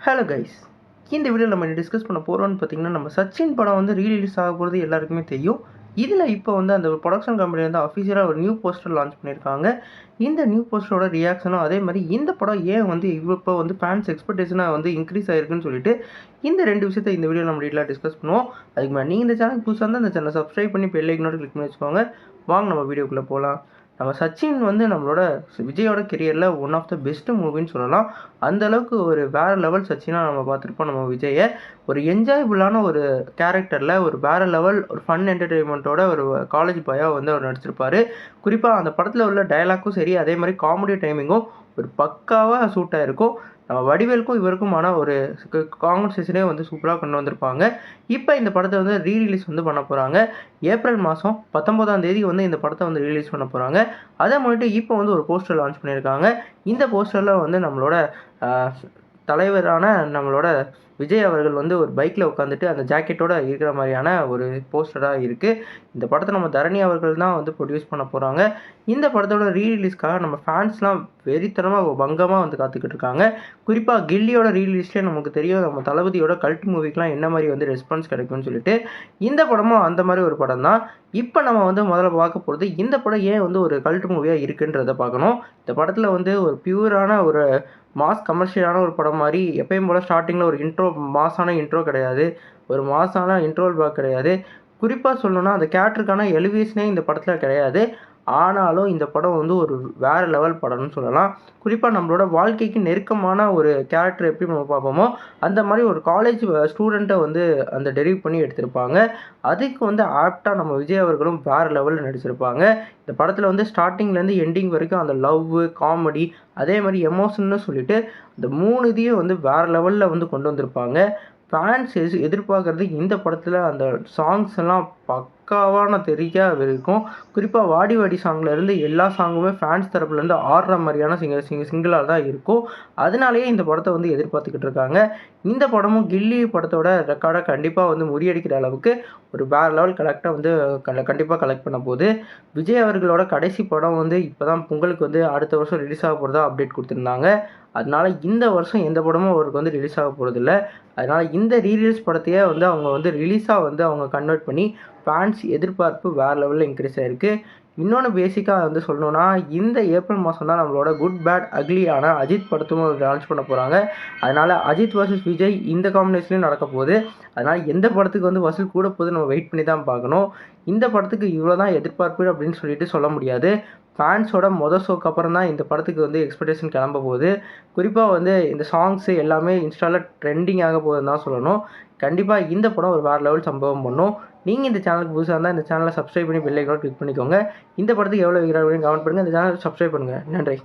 Hello guys, இந்த வீடியோவில் நம்ம டிஸ்கஸ் பண்ண போகிறோம்னு பார்த்தீங்கன்னா, நம்ம சச்சின் படம் வந்து ரீலீஸ் ஆக போகிறது எல்லாருக்குமே தெரியும். இதில் இப்போ வந்து அந்த ப்ரொடக்ஷன் கம்பெனி வந்து அஃபிஷியலாக ஒரு நியூ போஸ்டர் லான்ச் பண்ணியிருக்காங்க. இந்த நியூ போஸ்டரோட ரியாக்ஷனும் அதே மாதிரி இந்த படம் ஏன் வந்து இப்போ வந்து ஃபேன்ஸ் எக்ஸ்பெக்டேஷனாக வந்து இன்க்ரீஸ் ஆயிருக்குன்னு சொல்லிட்டு இந்த ரெண்டு விஷயத்தை இந்த வீடியோ நம்ம டீட்டெயிலாக டிஸ்கஸ் பண்ணுவோம். அதுக்கு மேலே நீங்கள் இந்த சேனல் புதுசாக இருந்தால் இந்த சேனலை சப்ஸ்கிரைப் பண்ணி பெல் ஐக்கனோட கிளிக் பண்ணி வச்சுக்கோங்க. வாங்க நம்ம வீடியோக்குள்ளே போகலாம். நம்ம சச்சின் வந்து நம்மளோட விஜயோட கெரியரில் ஒன் ஆஃப் த பெஸ்ட் மூவின்னு சொல்லலாம். அந்தளவுக்கு ஒரு வேறு லெவல் சச்சினாக நம்ம பார்த்துருப்போம். நம்ம விஜயை ஒரு என்ஜாயபுளான ஒரு கேரக்டரில் ஒரு வேறு லெவல் ஒரு ஃபன் என்டர்டெயின்மெண்ட்டோட ஒரு காலேஜ் பாயாக வந்து அவர் நடிச்சிருப்பார். குறிப்பாக அந்த படத்தில் உள்ள டைலாக்கும் சரி, அதே மாதிரி காமெடி டைமிங்கும் ஒரு பக்காவாக சூட் ஆகிருக்கும். நம்ம வடிவேலுக்கும் இவருக்குமான ஒரு கான்வர்சேஷனே வந்து சூப்பராக கொண்டு வந்திருப்பாங்க. இப்போ இந்த படத்தை வந்து ரீரிலீஸ் வந்து பண்ண போகிறாங்க. ஏப்ரல் மாதம் 19ஆம் தேதி வந்து இந்த படத்தை வந்து ரிலீஸ் பண்ண போகிறாங்க. அதை முன்னிட்டு இப்போ வந்து ஒரு போஸ்டர் லான்ச் பண்ணியிருக்காங்க. இந்த போஸ்டரில் வந்து நம்மளோட தலைவரான நம்மளோட விஜய் அவர்கள் வந்து ஒரு பைக்கில் உட்காந்துட்டு அந்த ஜாக்கெட்டோடு இருக்கிற மாதிரியான ஒரு போஸ்டராக இருக்குது. இந்த படத்தை நம்ம தரணி அவர்கள் தான் வந்து ப்ரொடியூஸ் பண்ண போகிறாங்க. இந்த படத்தோட ரீரிலீஸ்க்காக நம்ம ஃபேன்ஸ்லாம் வெறித்தனமாக பங்கமாக வந்து காத்துக்கிட்டு இருக்காங்க. குறிப்பாக கில்லியோட ரீரிலீஸ்லேயே நமக்கு தெரியும் நம்ம தளபதியோட கல்ட் மூவிக்கெலாம் என்ன மாதிரி வந்து ரெஸ்பான்ஸ் கிடைக்கும்னு சொல்லிட்டு. இந்த படமும் அந்த மாதிரி ஒரு படம் தான். இப்போ நம்ம வந்து முதல்ல பார்க்க போகிறது இந்த படம் ஏன் வந்து ஒரு கல்ட் மூவியாக இருக்குன்றதை பார்க்கணும். இந்த படத்தில் வந்து ஒரு பியூரான ஒரு மாஸ் கமர்ஷியலான ஒரு படம் மாதிரி எப்பயும் போல் ஸ்டார்டிங்கில் ஒரு மாஸான இன்ட்ரோ கிடையாது, ஒரு மாஸான இன்ட்ரோல் பிளாக் கிடையாது. குறிப்பாக சொல்லணும்னா அந்த கேரக்டருக்கான எலிவேஷனே இந்த படத்தில் கிடையாது. ஆனாலும் இந்த படம் வந்து ஒரு வேறு லெவல் படம்னு சொல்லலாம். குறிப்பாக நம்மளோட வாழ்க்கைக்கு நெருக்கமான ஒரு கேரக்டர் எப்படி நம்ம பார்ப்போமோ அந்த மாதிரி ஒரு காலேஜ் ஸ்டூடெண்ட்டை வந்து அந்த டெரிவ் பண்ணி எடுத்திருப்பாங்க. அதுக்கு வந்து ஆப்டாக நம்ம விஜய் அவர்களும் வேறு லெவலில் நடிச்சிருப்பாங்க. இந்த படத்தில் வந்து ஸ்டார்டிங்லேருந்து எண்டிங் வரைக்கும் அந்த லவ், காமெடி, அதே மாதிரி எமோஷன்னு சொல்லிட்டு இந்த 3 இதையும் வந்து வேறு லெவலில் வந்து கொண்டு வந்திருப்பாங்க. ஃபேன்ஸ் எதிர்பார்க்குறது இந்த படத்தில் அந்த சாங்ஸ் எல்லாம் பக்காவான தெரியாக இருக்கும். குறிப்பாக வாடி வாடி சாங்லேருந்து எல்லா சாங்குமே ஃபேன்ஸ் தரப்புலேருந்து ஆடுற மாதிரியான சிங்கிளாக தான் இருக்கும். அதனாலேயே இந்த படத்தை வந்து எதிர்பார்த்துக்கிட்டு இருக்காங்க. இந்த படமும் கில்லி படத்தோட ரெக்கார்டை கண்டிப்பாக வந்து முறியடிக்கிற அளவுக்கு ஒரு வேறு லெவல் கலெக்டாக வந்து கண்டிப்பாக கலெக்ட் பண்ண போகுது. விஜய் அவர்களோட கடைசி படம் வந்து இப்போ தான் பொங்கலுக்கு வந்து அடுத்த வருஷம் ரிலீஸ் ஆக போகிறதா அப்டேட் கொடுத்துருந்தாங்க. அதனால் இந்த வருஷம் எந்த படமும் அவருக்கு வந்து ரிலீஸ் ஆக போகிறதில்ல. அதனால் இந்த ரீரிலீஸ் படத்தையே வந்து அவங்க வந்து ரிலீஸாக வந்து அவங்க கன்வெர்ட் பண்ணி ஃபேன்ஸ் எதிர்பார்ப்பு வேறு லெவலில் இன்க்ரீஸ் ஆகிருக்கு. இன்னொன்று பேசிக்காக வந்து சொல்லணுன்னா இந்த ஏப்ரல் மாதம் தான் நம்மளோட குட் பேட் அக்லியான அஜித் படத்தும் லான்ச் பண்ண போகிறாங்க. அதனால் அஜித் வர்சஸ் விஜய் இந்த காம்பினேஷன்லேயும் நடக்க போகுது. அதனால் எந்த படத்துக்கு வந்து வசூல் கூட போகுது நம்ம வெயிட் பண்ணி தான் பார்க்கணும். இந்த படத்துக்கு இவ்வளோ தான் எதிர்பார்ப்பு அப்படின்னு சொல்லிட்டு சொல்ல முடியாது. ஃபேன்ஸோட ஷோக்கு அப்புறம் தான் இந்த படத்துக்கு வந்து எக்ஸ்பெக்டேஷன் கிளம்ப போகுது. குறிப்பாக வந்து இந்த சாங்ஸு எல்லாமே இன்ஸ்டாவில் ட்ரெண்டிங் ஆக போகுதுன்னு தான் சொல்லணும். கண்டிப்பாக இந்த படம் ஒரு வேறு லெவல் சம்பவம் பண்ணும். நீங்கள் இந்த சேனலுக்கு புதுசாக இருந்தால் இந்த சேனலை சப்ஸ்கிரைப் பண்ணி பெல் ஐக்கானை கிளிக் பண்ணிக்கோங்க. இந்த படத்துக்கு எவ்வளோ வைக்கிறாங்க கமெண்ட் பண்ணுங்கள். இந்த சேனலை சப்ஸ்கிரைப் பண்ணுங்கள். நன்றி.